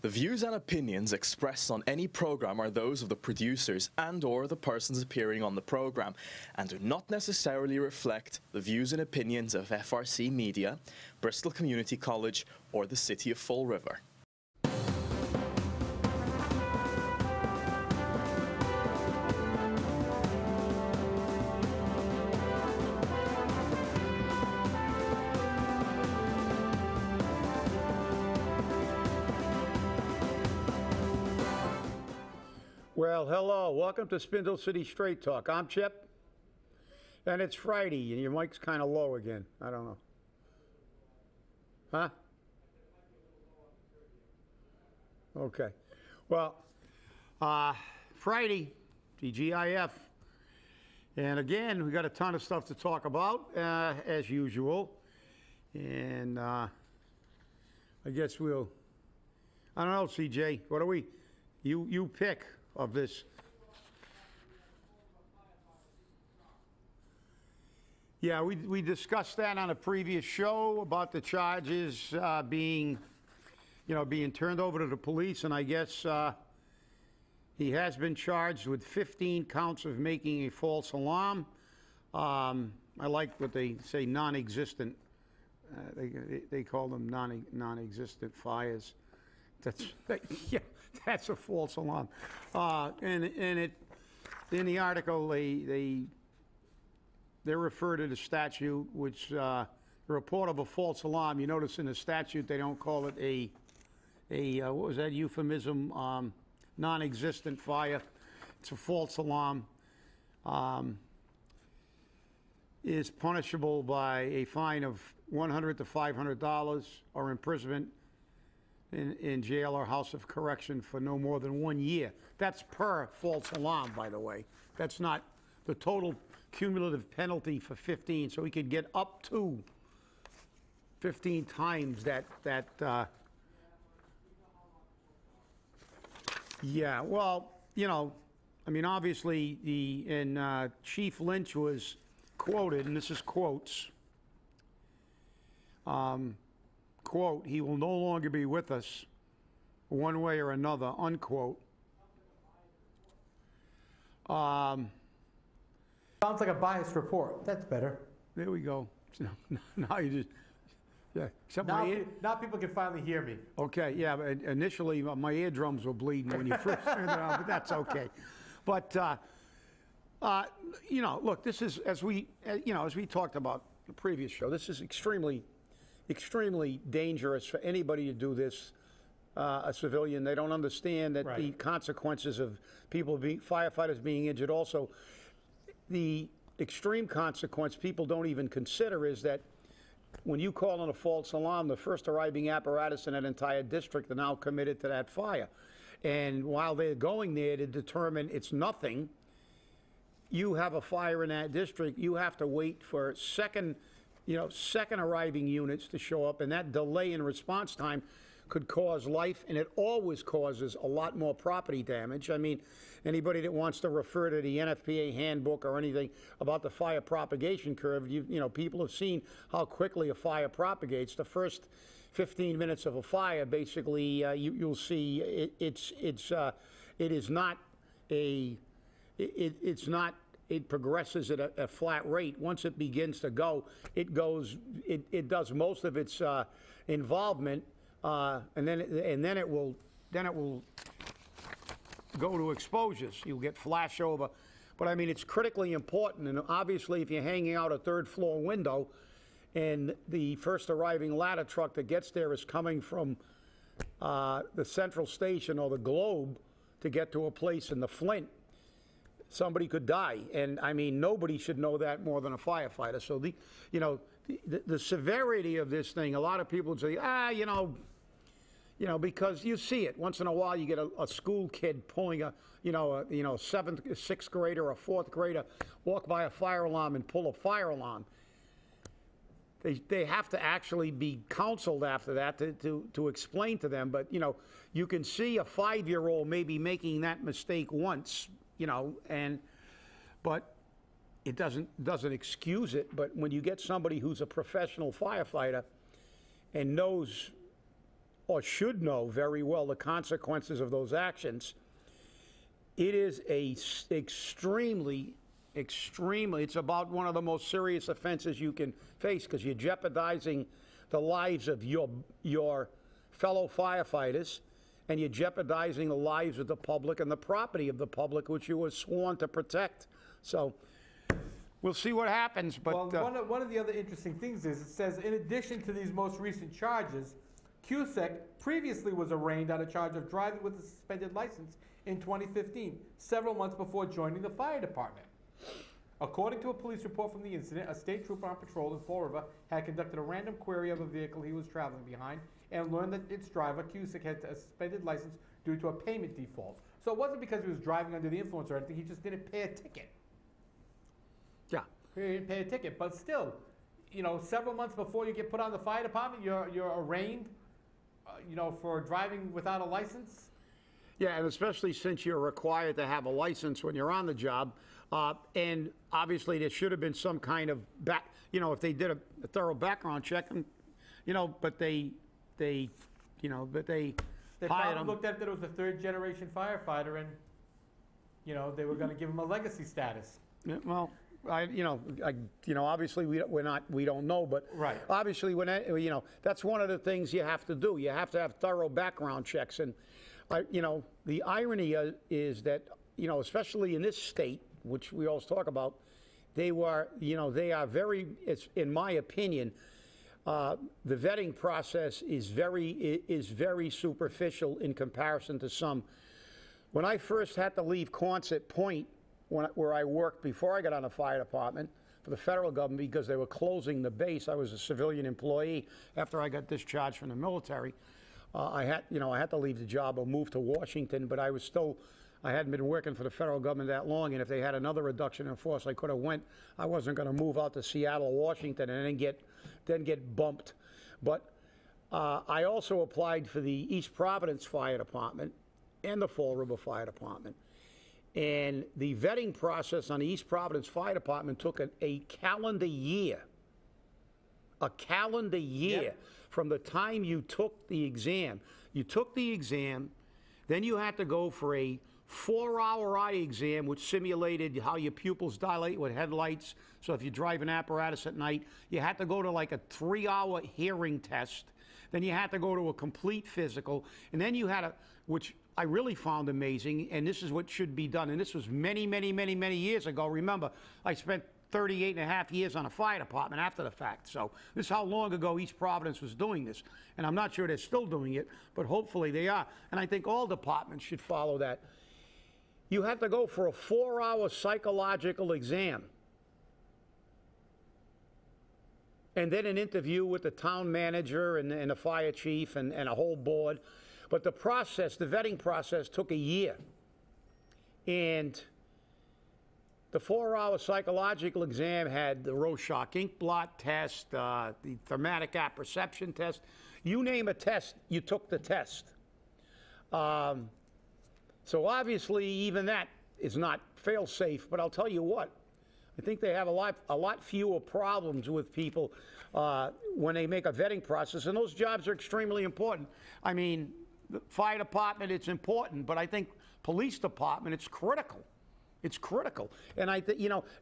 The views and opinions expressed on any program are those of the producers and/or the persons appearing on the program and do not necessarily reflect the views and opinions of FRC Media, Bristol Community College, or the City of Fall River. Well, hello. Welcome to Spindle City Straight Talk. I'm Chip, and it's Friday, and your mic's kind of low again. I don't know. Huh? Okay. Well, Friday, TGIF. And again, we got a ton of stuff to talk about, as usual. And I guess we'll, I don't know, CJ, what are we? You pick of this. Yeah, we discussed that on a previous show about the charges being turned over to the police, and I guess he has been charged with 15 counts of making a false alarm. I like what they say, non-existent. They call them non-existent fires. Yeah, that's a false alarm. And in the article, they refer to the statute, which the report of a false alarm. You notice in the statute they don't call it a what was that euphemism? Non-existent fire. It's a false alarm. Is punishable by a fine of $100 to $500 or imprisonment in jail or house of correction for no more than 1 year. That's per false alarm, by the way. That's not the total cumulative penalty for 15, so we could get up to 15 times that yeah, well, you know, I mean, obviously, Chief Lynch was quoted, and this is quotes, quote, "He will no longer be with us one way or another," unquote. Sounds like a biased report. That's better. There we go. Now you just, yeah. Except now people can finally hear me. Okay, yeah, but initially my eardrums were bleeding when you first turned it on, but that's okay. But, you know, look, this is, as we talked about the previous show, this is extremely dangerous for anybody to do this, a civilian. They don't understand that the consequences of firefighters being injured. Also, the extreme consequence people don't even consider is that when you call in a false alarm, the first arriving apparatus in that entire district are now committed to that fire. And while they're going there to determine it's nothing, you have a fire in that district, you have to wait for second arriving units to show up, and that delay in response time could cause life, and it always causes a lot more property damage. I mean, anybody that wants to refer to the NFPA handbook or anything about the fire propagation curve, you know, people have seen how quickly a fire propagates. The first 15 minutes of a fire, basically, you'll see it progresses at a flat rate. Once it begins to go, it does most of its involvement, and then it will go to exposures. You'll get flashover. But I mean, it's critically important, and obviously if you're hanging out a third floor window and the first arriving ladder truck that gets there is coming from the central station or the Globe to get to a place in the Flint, somebody could die. And I mean, nobody should know that more than a firefighter. So the severity of this thing, a lot of people would say, because you see it once in a while. You get a school kid pulling a sixth grader or a fourth grader walk by a fire alarm and pull a fire alarm. They have to actually be counseled after that to explain to them. But you can see a 5-year-old maybe making that mistake once, but it doesn't excuse it. But when you get somebody who's a professional firefighter and knows or should know very well the consequences of those actions. It is extremely, it's about one of the most serious offenses you can face, because you're jeopardizing the lives of your fellow firefighters, and you're jeopardizing the lives of the public and the property of the public, which you were sworn to protect. So we'll see what happens. But well, one of the other interesting things is it says, in addition to these most recent charges, Cusick previously was arraigned on a charge of driving with a suspended license in 2015, several months before joining the fire department. According to a police report from the incident, a state trooper on patrol in Fall River had conducted a random query of a vehicle he was traveling behind and learned that its driver, Cusick, had a suspended license due to a payment default. So it wasn't because he was driving under the influence or anything, he just didn't pay a ticket. yeah. He didn't pay a ticket, but still, you know, several months before you get put on the fire department, you're arraigned, you know, for driving without a license. Yeah, and especially since you're required to have a license when you're on the job. And obviously there should have been some kind of if they did a thorough background check, and, but they They hired probably him. looked at that it was a third-generation firefighter, and, you know, they were going to give him a legacy status. Yeah, well, obviously we don't know, but Right. obviously that's one of the things you have to do. You have to have thorough background checks, and the irony is that especially in this state, which we always talk about, they are very, in my opinion, the vetting process is very superficial in comparison to some. When I first had to leave Quonset Point, where I worked before I got on the fire department for the federal government, because they were closing the base. I was a civilian employee after I got discharged from the military. I had to leave the job or move to Washington, but I hadn't been working for the federal government that long, and if they had another reduction in force, I could have went. I wasn't going to move out to Seattle, Washington, and then get bumped. But I also applied for the East Providence Fire Department and the Fall River Fire Department. And the vetting process on the East Providence Fire Department took a calendar year. A calendar year. Yep. From the time you took the exam. You took the exam, then you had to go for a 4-hour eye exam, which simulated how your pupils dilate with headlights. So if you drive an apparatus at night, you had to go to like a 3-hour hearing test. Then you had to go to a complete physical. And then you had which I really found amazing, and this is what should be done. And this was many, many, many, many years ago. Remember, I spent 38 and a half years on a fire department after the fact. So this is how long ago East Providence was doing this. And I'm not sure they're still doing it, but hopefully they are. And I think all departments should follow that. You had to go for a 4-hour psychological exam. And then an interview with the town manager and the fire chief and a whole board. But the vetting process took a year. And the 4-hour psychological exam had the Rorschach ink blot test, the thematic apperception test. You name a test, you took the test. So obviously, even that is not fail-safe. But I'll tell you what, I think they have a lot fewer problems with people when they make a vetting process, and those jobs are extremely important. I mean, the fire department, it's important, but I think police department, it's critical. It's critical. And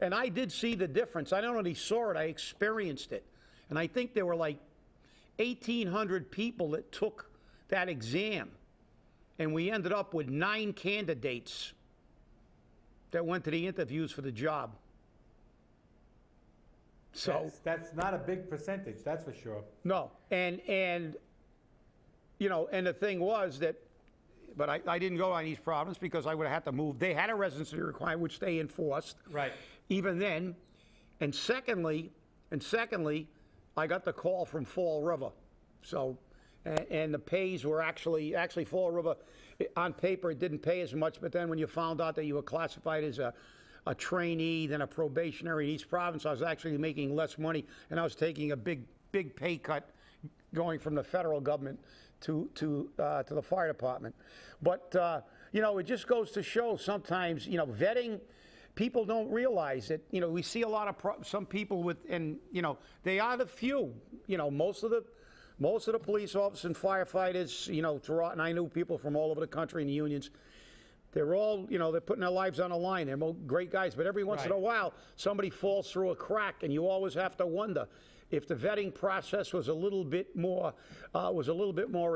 and I did see the difference. I not only saw it, I experienced it. And I think there were like 1,800 people that took that exam. And we ended up with 9 candidates that went to the interviews for the job. So That's not a big percentage, that's for sure. no, and the thing was that, but I didn't go on East Providence because I would have had to move. They had a residency requirement, which they enforced. Right. Even then, and secondly, I got the call from Fall River. So, and the pays were actually Fall River, on paper it didn't pay as much, but then when you found out that you were classified as a trainee, then a probationary in East Providence, I was actually making less money, and I was taking a big pay cut going from the federal government to the fire department. But it just goes to show sometimes, vetting, people don't realize that, we see a lot of some people with, and they are the few, most of most of the police officers and firefighters, you know, throughout, and I knew people from all over the country in the unions, they're all, you know, they're putting their lives on the line. They're great guys, but every once in a while, somebody falls through a crack, and you always have to wonder if the vetting process was a little bit more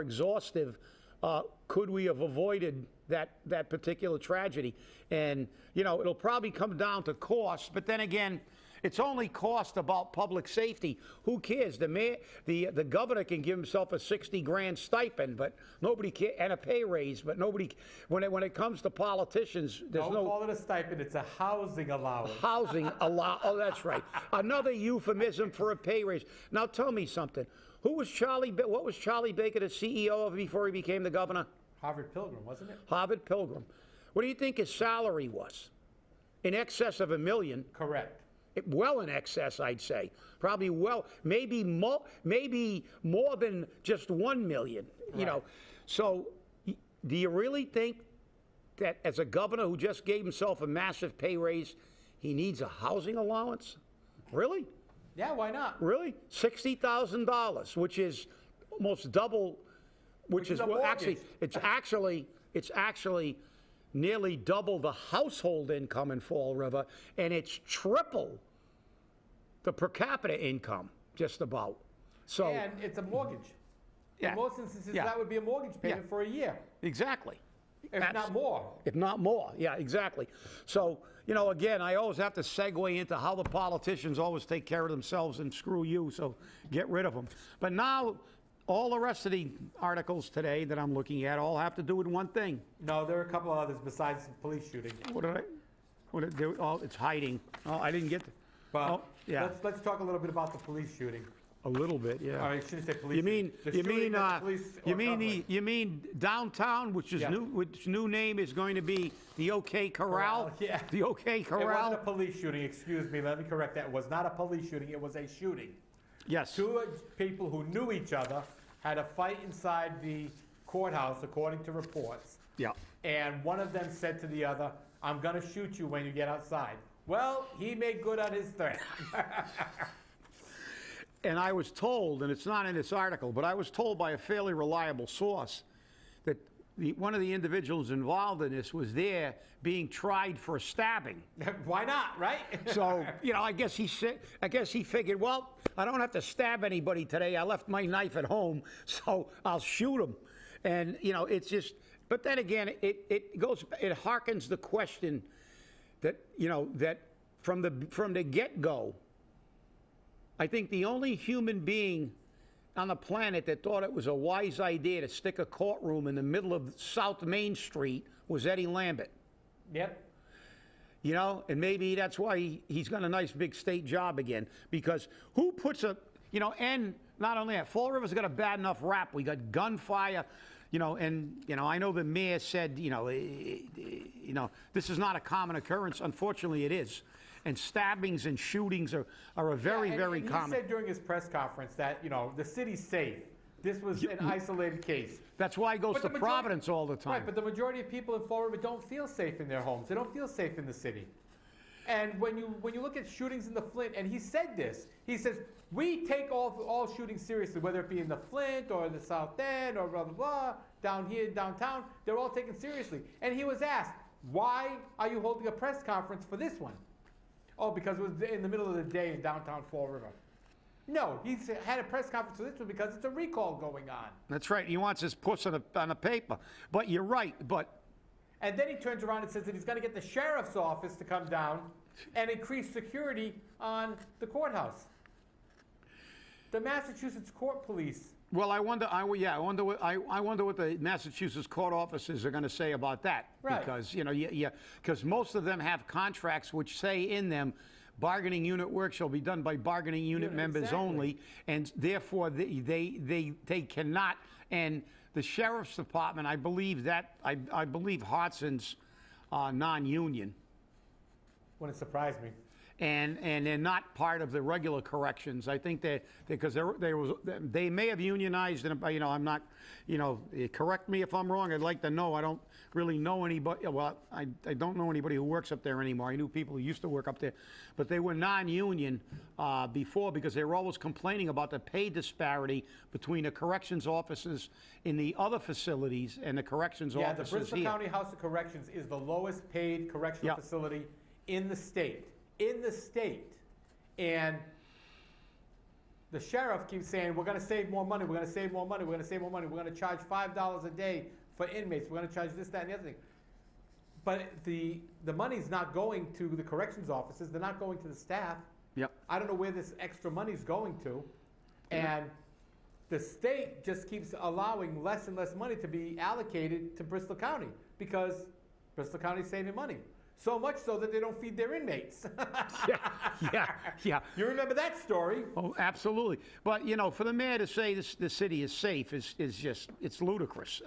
exhaustive. Could we have avoided that particular tragedy? And you know, it'll probably come down to cost. But then again, it's only cost about public safety. Who cares? The governor can give himself a $60,000 stipend, but nobody cares, and a pay raise. But nobody, when it comes to politicians, there's Don't call it a stipend. It's a housing allowance. Housing allowance. Oh, that's right. Another euphemism for a pay raise. Now tell me something. What was Charlie Baker the CEO of before he became the governor? Harvard Pilgrim, wasn't it? Harvard Pilgrim. What do you think his salary was? In excess of $1 million. Correct. Well in excess, I'd say. Probably maybe more than just $1 million. You know, so do you really think that as a governor who just gave himself a massive pay raise, he needs a housing allowance? Really? Yeah, why not? Really? $60,000, which is almost double. Which is well, actually it's actually nearly double the household income in Fall River, and it's triple the per capita income, just about. So, and it's a mortgage. Yeah. In most instances, that would be a mortgage payment for a year. Exactly. If not more. If not more, yeah, exactly. So, you know, again, I always have to segue into how the politicians always take care of themselves and screw you, so get rid of them. But now, all the rest of the articles today that I'm looking at all have to do with one thing. No, there are a couple others besides the police shooting. What did it do? Oh, it's hiding. Oh, I didn't get to. Well, yeah. Let's talk a little bit about the police shooting. A little bit, yeah. I shouldn't say police. You mean downtown, which new name is going to be the OK Corral? Yeah. The OK Corral. It wasn't a police shooting. Excuse me. Let me correct that. It was not a police shooting. It was a shooting. Yes. Two people who knew each other had a fight inside the courthouse, according to reports. Yeah. And one of them said to the other, "I'm going to shoot you when you get outside." Well, he made good on his threat. And I was told, and it's not in this article, but I was told by a fairly reliable source that one of the individuals involved in this was there being tried for stabbing. Why not, right? So, you know, I guess he figured, well, I don't have to stab anybody today. I left my knife at home, so I'll shoot him. And, you know, it's just, but then again, it harkens the question that, you know, that from the get-go, I think the only human being on the planet that thought it was a wise idea to stick a courtroom in the middle of South Main Street was Eddie Lambert. Yep. You know, and maybe that's why he's got a nice big state job again. Because who puts a, you know, and not only that, Fall River's got a bad enough rap. We got gunfire, you know, and, you know, I know the mayor said, you know, this is not a common occurrence. Unfortunately, it is. And stabbings and shootings are a very common. He said during his press conference that, you know, the city's safe. This was an isolated case. That's why he goes to Providence all the time. Right, but the majority of people in Fall River don't feel safe in their homes. They don't feel safe in the city. And when you look at shootings in the Flint, and he said this, he says, we take all shootings seriously, whether it be in the Flint or in the South End or blah, blah, blah, down here, downtown, they're all taken seriously. And he was asked, why are you holding a press conference for this one? Oh, because it was in the middle of the day in downtown Fall River. No, he had a press conference for this one because it's a recall going on. That's right. He wants his puss on a paper. But you're right. And then he turns around and says that he's going to get the sheriff's office to come down and increase security on the courthouse. The Massachusetts Court Police. Well, I wonder what the Massachusetts court officers are going to say about that. Right. Because, you know, because most of them have contracts which say in them, bargaining unit work shall be done by bargaining unit members only, and therefore they cannot. And the sheriff's department, I believe Hodson's non-union. Wouldn't surprise me. and they're not part of the regular corrections. I think that because they may have unionized, and you know, I'm not, you know, correct me if I'm wrong. I'd like to know. I don't really know anybody. Well, I don't know anybody who works up there anymore. I knew people who used to work up there, but they were non-union before because they were always complaining about the pay disparity between the corrections officers in the other facilities and the corrections officers here. Yeah, the Bristol here. County House of Corrections is the lowest paid correctional facility in the state. And the sheriff keeps saying, we're going to save more money, we're going to save more money, we're going to save more money, we're going to charge $5 a day for inmates, we're going to charge this, that, and the other thing. But the money's not going to the corrections officers, they're not going to the staff. Yep. I don't know where this extra money's going to. And the state just keeps allowing less and less money to be allocated to Bristol County because Bristol County's saving money. So much so that they don't feed their inmates. Yeah. You remember that story? Oh, absolutely. But you know, for the mayor to say the city is safe is just, it's ludicrous.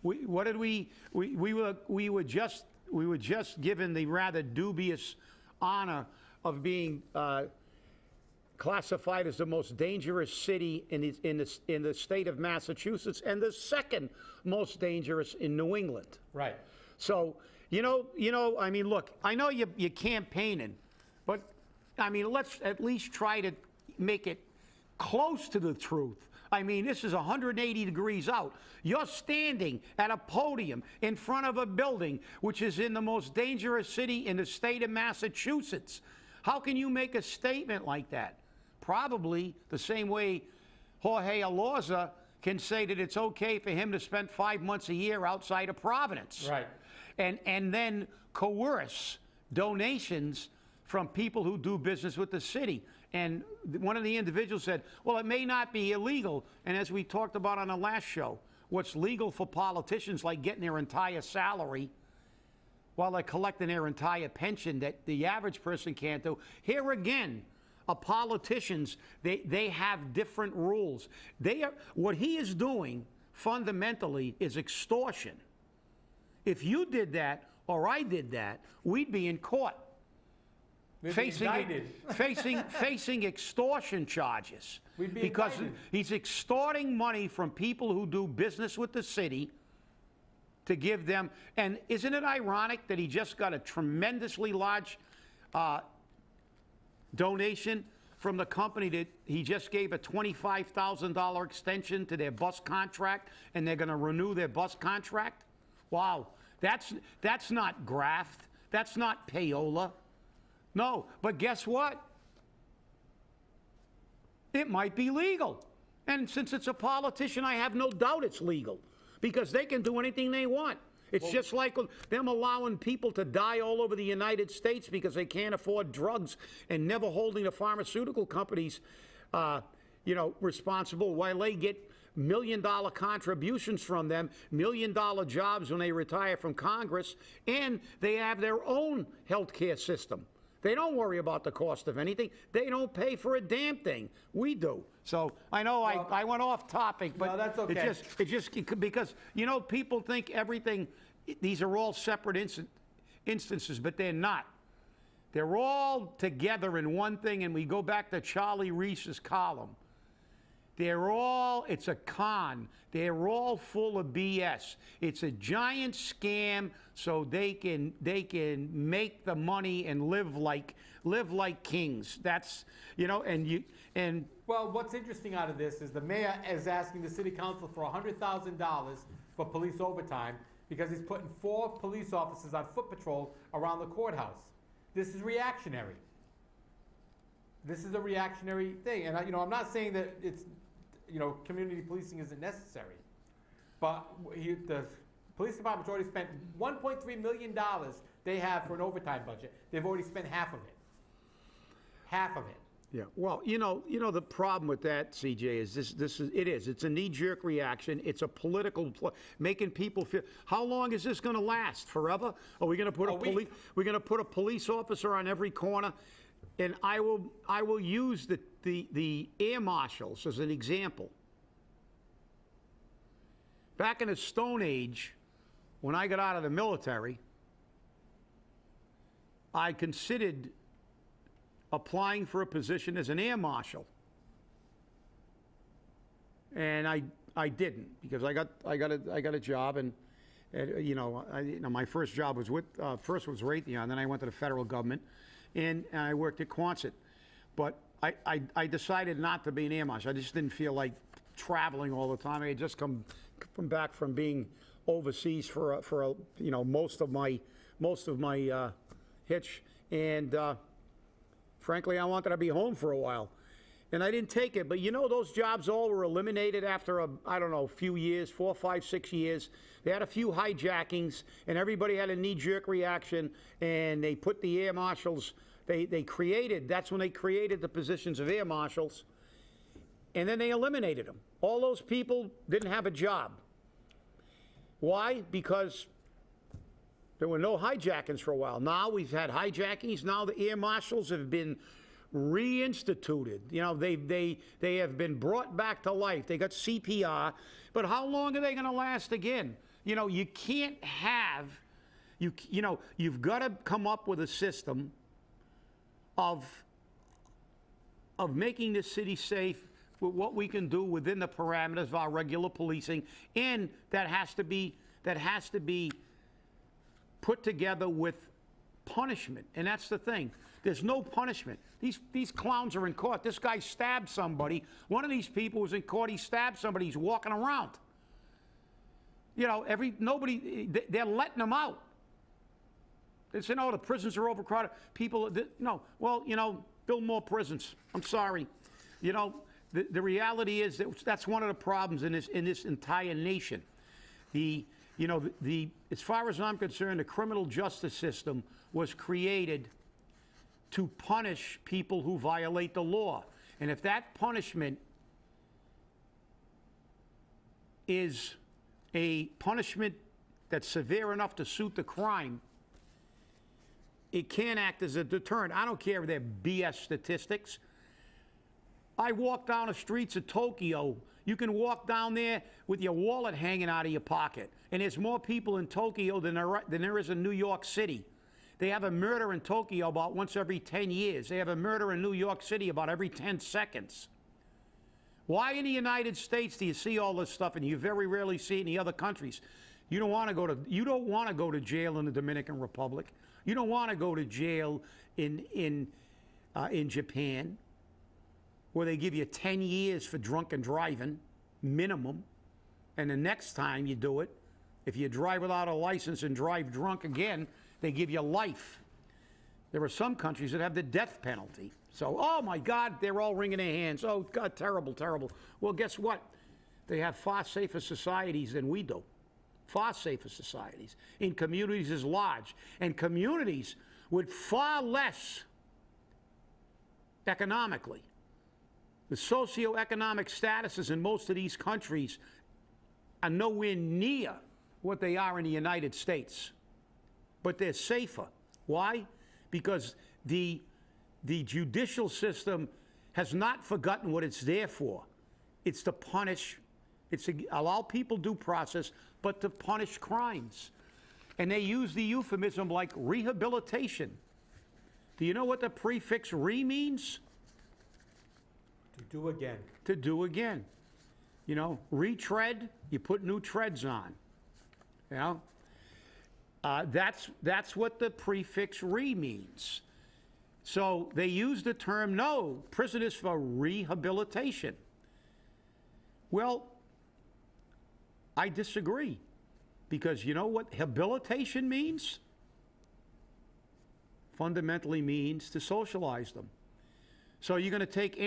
We were just given the rather dubious honor of being classified as the most dangerous city in the state of Massachusetts and the second most dangerous in New England. Right. So. You know. I mean, look. I know you're campaigning, but I mean, let's at least try to make it close to the truth. I mean, this is 180 degrees out. You're standing at a podium in front of a building which is in the most dangerous city in the state of Massachusetts. How can you make a statement like that? Probably the same way Jorge Alorza can say that it's okay for him to spend 5 months a year outside of Providence. Right. And then coerce donations from people who do business with the city. And one of the individuals said, well, it may not be illegal. And as we talked about on the last show, what's legal for politicians, like getting their entire salary while they're collecting their entire pension, that the average person can't do. Here again, politicians, they have different rules. What he is doing fundamentally is extortion. If you did that or I did that, we'd be in court facing extortion charges. We'd be because indicted. He's extorting money from people who do business with the city to give them. And isn't it ironic that he just got a tremendously large donation from the company that he just gave a $25,000 extension to their bus contract, and they're going to renew their bus contract? Wow, that's not graft. That's not payola. No, but guess what? It might be legal. And since it's a politician, I have no doubt it's legal because they can do anything they want. It's just like them allowing people to die all over the United States because they can't afford drugs and never holding the pharmaceutical companies, responsible while they get $1 million contributions from them, $1 million jobs when they retire from Congress, and they have their own health care system. They don't worry about the cost of anything. They don't pay for a damn thing. We do. So I know I went off topic, but no, that's okay. It just because, people think everything, these are all separate instances, but they're not. They're all together in one thing, and we go back to Charlie Reese's column. It's a con. They're all full of BS. It's a giant scam so they can make the money and live like kings. That's, Well, what's interesting out of this is the mayor is asking the city council for $100,000 for police overtime because he's putting 4 police officers on foot patrol around the courthouse. This is reactionary. This is a reactionary thing. And, I'm not saying that it's, community policing isn't necessary. But the police department's already spent $1.3 million they have for an overtime budget. They've already spent half of it. Half of it. Yeah. Well, the problem with that, CJ, is it's a knee-jerk reaction. It's a political making people feel. How long is this going to last? Forever? Are we going to put we're going to put a police officer on every corner? And I will use the air marshals as an example. Back in the Stone Age, when I got out of the military, I considered applying for a position as an air marshal. And I didn't, because I got a job, and my first job was first was Raytheon, then I went to the federal government, and I worked at Quonset. But I decided not to be an air marshal. I just didn't feel like traveling all the time. I had just come back from being overseas for most of my hitch, and frankly, I wanted to be home for a while. And I didn't take it, but those jobs all were eliminated after a few years, 4, 5, 6 years. They had a few hijackings, and everybody had a knee-jerk reaction, and they put the air marshals, that's when they created the positions of air marshals, and then they eliminated them. All those people didn't have a job. Why? Because there were no hijackings for a while. Now we've had hijackings. Now the air marshals have been reinstituted. They have been brought back to life. They got CPR, but how long are they going to last again? You can't have, you've got to come up with a system of making the city safe with what we can do within the parameters of our regular policing, and that has to be put together with punishment. And that's the thing. There's no punishment. These clowns are in court. This guy stabbed somebody. One of these people was in court. He stabbed somebody. He's walking around. They're letting him out. They say, no, the prisons are overcrowded. Build more prisons. I'm sorry. The reality is that's one of the problems in this entire nation. As far as I'm concerned, the criminal justice system was created to punish people who violate the law. And if that punishment is a punishment that's severe enough to suit the crime, it can act as a deterrent. I don't care if they're BS statistics. I walk down the streets of Tokyo. You can walk down there with your wallet hanging out of your pocket. And there's more people in Tokyo than there is in New York City. They have a murder in Tokyo about once every 10 years. They have a murder in New York City about every 10 seconds. Why in the United States do you see all this stuff and you very rarely see it in the other countries? You don't want to go to jail in the Dominican Republic. You don't want to go to jail in Japan, where they give you 10 years for drunken driving, minimum. And the next time you do it, if you drive without a license and drive drunk again, they give you life. There are some countries that have the death penalty. So, oh my God, they're all wringing their hands. Oh God, terrible, terrible. Well, guess what? They have far safer societies than we do. Far safer societies in communities as large, and communities with far less economically. The socioeconomic statuses in most of these countries are nowhere near what they are in the United States. But they're safer. Why? Because the judicial system has not forgotten what it's there for. It's to punish, it's to allow people due process, but to punish crimes. And they use the euphemism like rehabilitation. Do you know what the prefix re means? To do again. To do again. Retread, you put new treads on. That's what the prefix re means. So they use the term, no, prison is for rehabilitation. Well, I disagree, because you know what habilitation means? Fundamentally means to socialize them. So you're going to take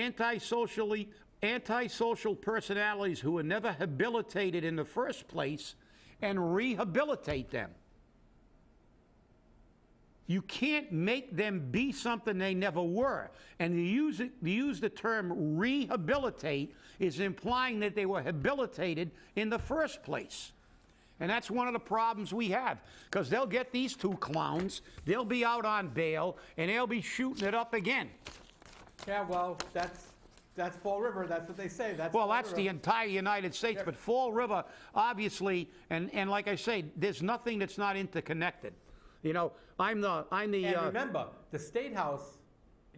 antisocial personalities who were never habilitated in the first place and rehabilitate them. You can't make them be something they never were. And to use the term rehabilitate is implying that they were habilitated in the first place. And that's one of the problems we have, because they'll get these two clowns, they'll be out on bail, and they'll be shooting it up again. Yeah, well, that's Fall River. That's what they say. That's the entire United States. Yeah. But Fall River, obviously, and like I say, there's nothing that's not interconnected. And remember, the State House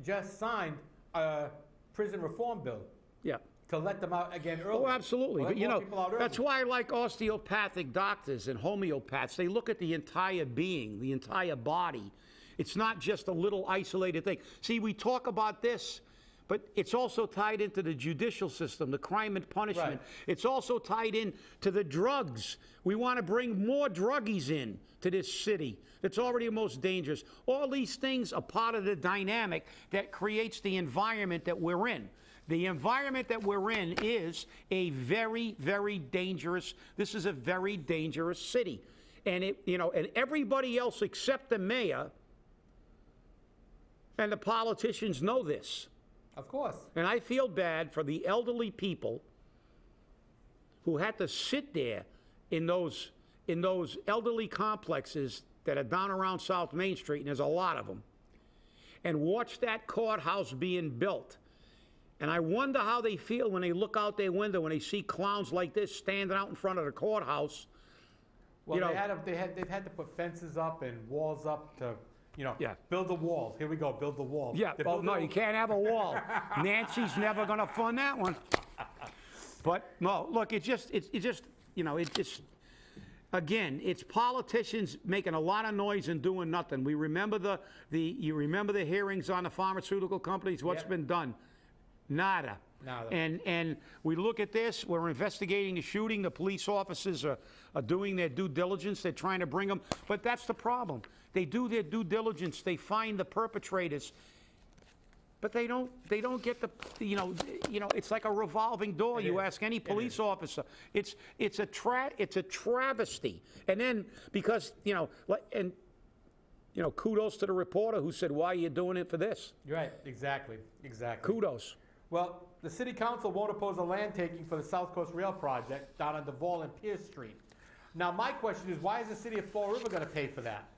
just signed a prison reform bill. Yeah. To let them out again early. Oh, absolutely. But, you know, that's early. why I like osteopathic doctors and homeopaths. They look at the entire being, the entire body. It's not just a little isolated thing. See, we talk about this, but it's also tied into the judicial system, the crime and punishment. Right. It's also tied in to the drugs. We want to bring more druggies in to this city. It's already the most dangerous. All these things are part of the dynamic that creates the environment that we're in. The environment that we're in is a very, very dangerous, this is a very dangerous city. And it, you know, and everybody else except the mayor and the politicians know this. Of course. And I feel bad for the elderly people who had to sit there in those elderly complexes that are down around South Main Street, and there's a lot of them, and watch that courthouse being built. And I wonder how they feel when they look out their window and they see clowns like this standing out in front of the courthouse. Well, they've had to put fences up and walls up to, you know, build the walls. Here we go, build the wall. Yeah, oh, no, you can't have a wall. Nancy's never going to fund that one. But, no, look, it just, you know, it just, again, it's politicians making a lot of noise and doing nothing. We remember you remember the hearings on the pharmaceutical companies, what's been done? Nada. And we look at this, we're investigating the shooting, the police officers are doing their due diligence, they're trying to bring them, but that's the problem. They do their due diligence, they find the perpetrators, but they don't get the, you know, it's like a revolving door. You ask any police officer. It's a travesty. And then, because, you know, and, you know, kudos to the reporter who said, why are you doing it for this? Right, exactly. Kudos. Well, the city council won't oppose a land taking for the South Coast Rail project down on Duval and Pierce Street. Now, my question is, why is the city of Fall River going to pay for that?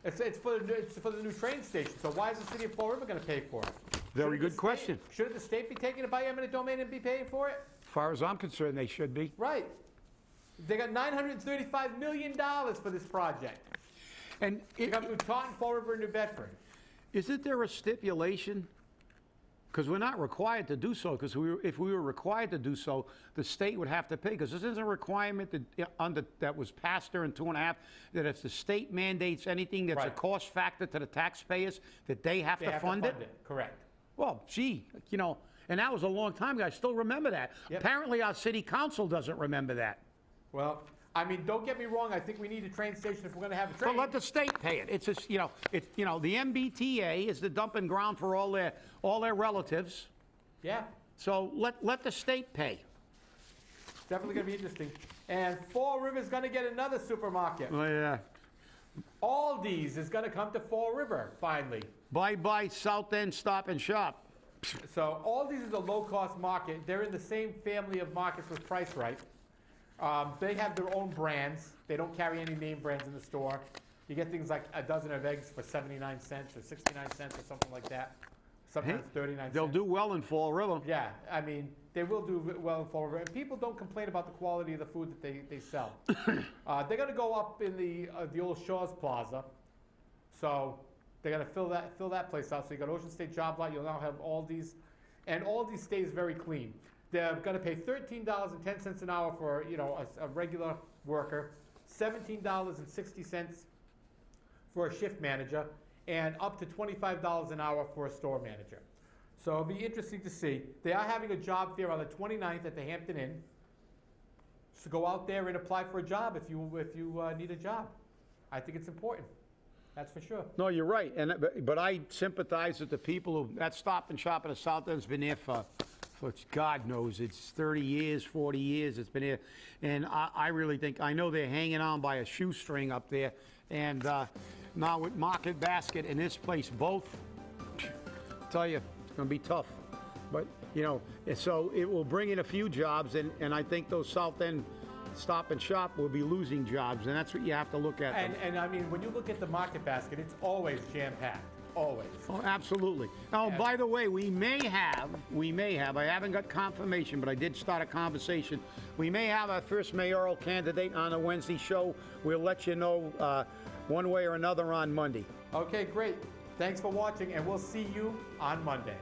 It's for the new train station, so why is the city of Fall River going to pay for it? Very good question. Shouldn't the state be taking it by eminent domain and be paying for it? As far as I'm concerned, they should be. Right. They got $935 million for this project. And they got New Taunton, Fall River, and New Bedford. Isn't there a stipulation? Because we're not required to do so, because if we were required to do so, the state would have to pay, because this is a requirement that was passed during 2.5, that if the state mandates anything that's a cost factor to the taxpayers, that they have to fund it? Correct. Well, gee, you know, and that was a long time ago. I still remember that. Yep. Apparently our city council doesn't remember that. Well, I mean, don't get me wrong. I think we need a train station if we're going to have a train. But let the state pay it. It's just, you know, the MBTA is the dumping ground for all their relatives. Yeah. So let the state pay. Definitely going to be interesting. And Fall River's going to get another supermarket. Oh, yeah. ALDIs is going to come to Fall River finally. Bye-bye South End Stop and Shop. So ALDIs is a low-cost market. They're in the same family of markets with Price Right. They have their own brands. They don't carry any name brands in the store. You get things like a dozen of eggs for 79 cents or 69 cents or something like that. Sometimes 39 cents. They'll do well in Fall River. Yeah, I mean, they will do well in Fall River. And people don't complain about the quality of the food that they sell. They're going to go up in the old Shaw's Plaza. So they're going to fill that place out. So you got Ocean State Job Lot. You'll now have ALDIs. And ALDIs stays very clean. They're going to pay $13.10 an hour for, you know, a regular worker, $17.60 for a shift manager, and up to $25 an hour for a store manager. So it'll be interesting to see. They are having a job fair on the 29th at the Hampton Inn. So go out there and apply for a job if you need a job. I think it's important. That's for sure. No, you're right. But I sympathize with the people who, that Stop and Shop at the South End's been there for God knows, it's 30 years, 40 years it's been here. And I really think, I know they're hanging on by a shoestring up there. And now with Market Basket and this place both, I tell you, it's going to be tough. But, you know, so it will bring in a few jobs, and I think those South End Stop and Shop will be losing jobs, and that's what you have to look at. And I mean, when you look at the Market Basket, it's always jam-packed. Always. Oh, absolutely. Now, by the way, we may have, I haven't got confirmation, but I did start a conversation. We may have our first mayoral candidate on a Wednesday show. We'll let you know one way or another on Monday. Okay, great. Thanks for watching, and we'll see you on Monday.